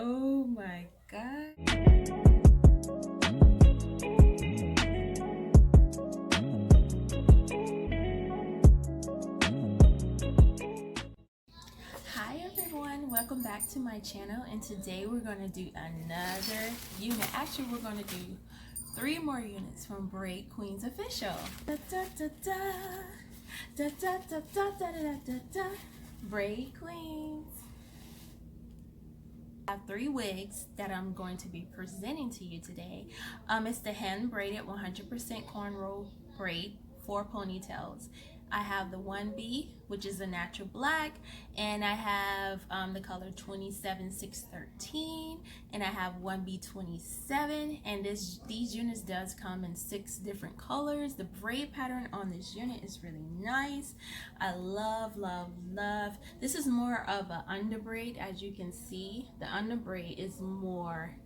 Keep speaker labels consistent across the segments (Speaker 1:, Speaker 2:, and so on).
Speaker 1: Oh my God. Hi everyone, welcome back to my channel, and today we're going to do another unit. Actually, we're going to do 3 more units from Braid Queens Official. Da, da, da, da. Da, da, da, da, da, da, da, da. Braid Queens. I have 3 wigs that I'm going to be presenting to you today. It's the hand braided 100% cornrow braid for ponytails. I have the 1B, which is a natural black, and I have the color 27613, and I have 1B27, and these units does come in 6 different colors. The braid pattern on this unit is really nice. I love. This is more of an under braid. As you can see, the under braid is more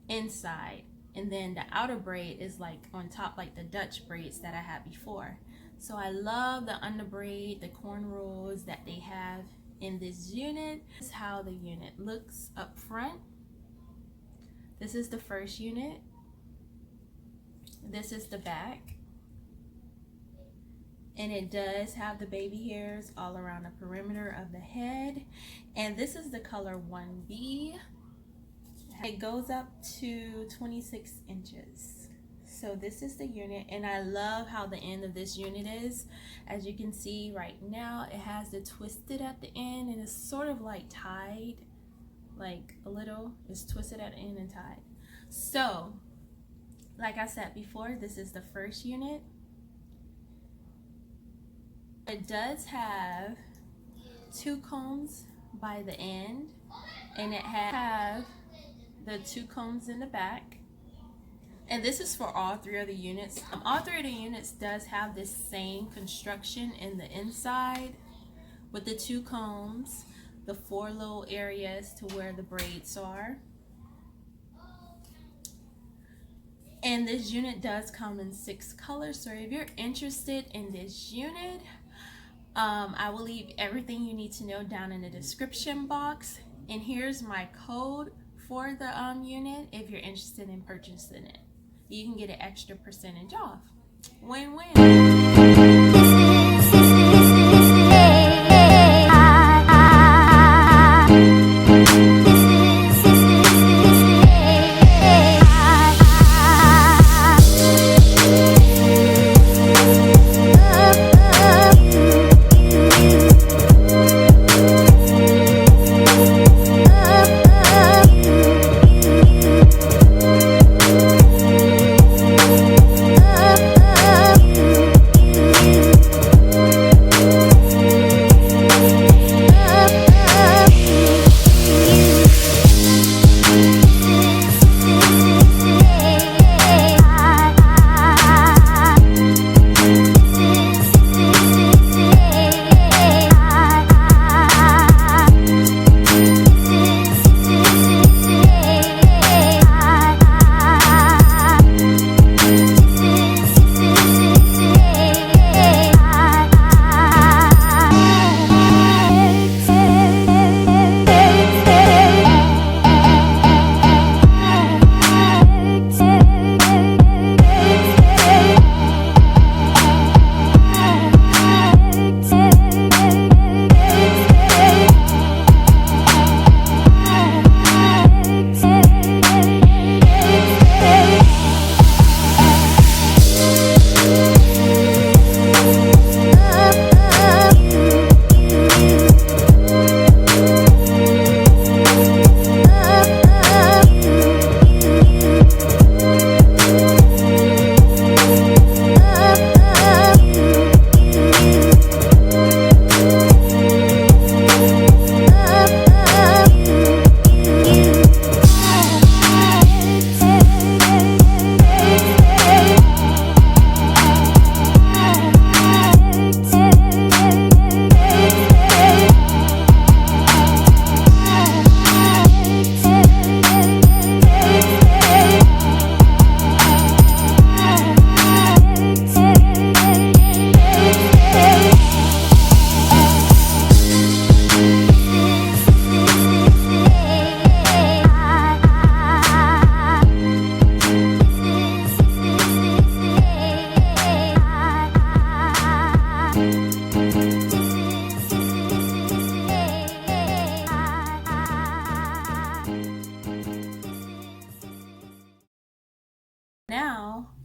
Speaker 1: inside, and then the outer braid is like on top, like the Dutch braids that I had before. So I love the under braid, the cornrows that they have in this unit. This is how the unit looks up front. This is the first unit. This is the back. And it does have the baby hairs all around the perimeter of the head. And this is the color 1B. It goes up to 26 inches. So this is the unit, and I love how the end of this unit is. As you can see right now, it has the twisted at the end, and it's sort of like tied, like a little. It's twisted at the end and tied. So, like I said before, this is the first unit. It does have 2 combs by the end, and it has the 2 combs in the back. And this is for all 3 of the units. All 3 of the units does have this same construction in the inside with the 2 combs, the 4 little areas to where the braids are. And this unit does come in 6 colors. So if you're interested in this unit, I will leave everything you need to know down in the description box. And here's my code for the unit if you're interested in purchasing it. You can get an extra percentage off. Win-win.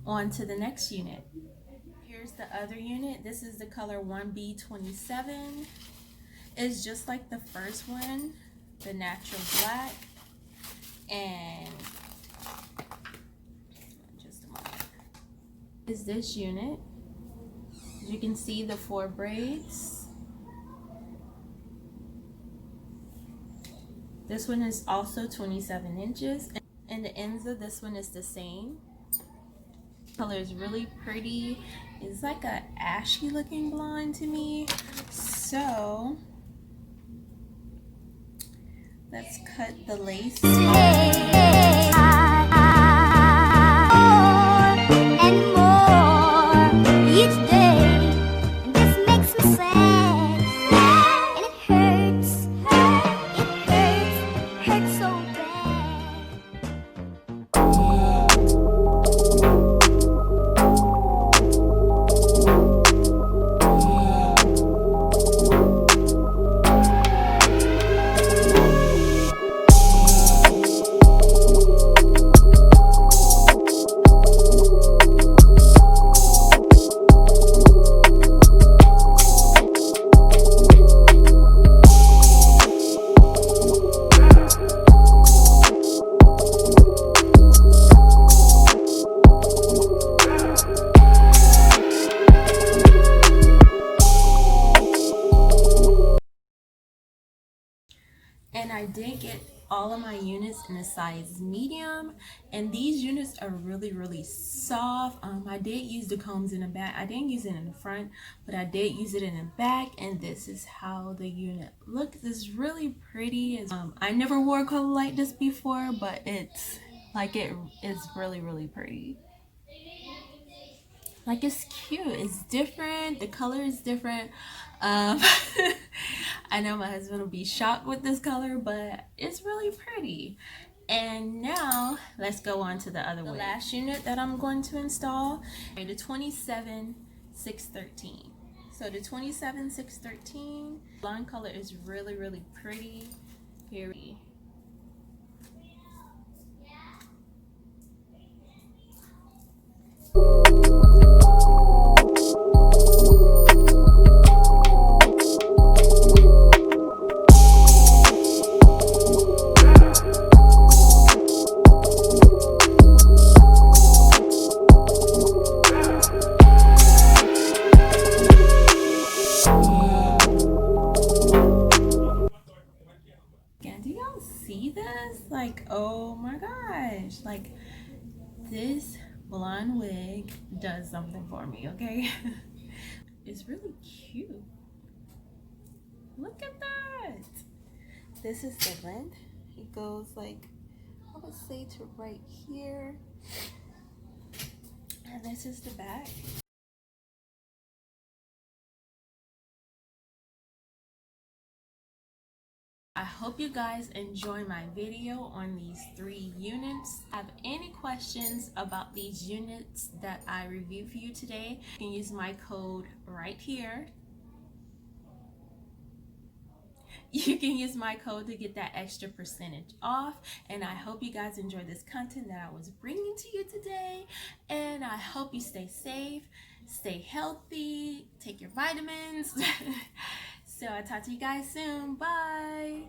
Speaker 1: on to the next unit. Here's the other unit. This is the color 1B27. It's just like the first one, the natural black. And just a moment. Is this unit. As you can see, the 4 braids. This one is also 27 inches. And the ends of this one is the same. Color is really pretty. It's like a ashy looking blonde to me. So let's cut the lace and I did get all of my units in a size medium, and these units are really soft. I did use the combs in the back. I didn't use it in the front, but I did use it in the back, and this is how the unit looks. It's really pretty. I never wore a color like this before, but it's like it is really pretty. Like, it's cute, it's different, the color is different. I know my husband will be shocked with this color, but it's really pretty. And now let's go on to the other one. The last unit that I'm going to install, the 27-613. So the 27-613 blonde color is really pretty. Here we see this? Like, oh my gosh, like this blonde wig does something for me, okay? It's really cute. Look at that. This is the length. It goes like, I would say to right here, and this is the back. I hope you guys enjoy my video on these 3 units. If you have any questions about these units that I reviewed for you today, you can use my code right here. You can use my code to get that extra percentage off. And I hope you guys enjoy this content that I was bringing to you today. And I hope you stay safe, stay healthy, take your vitamins. So I'll talk to you guys soon. Bye.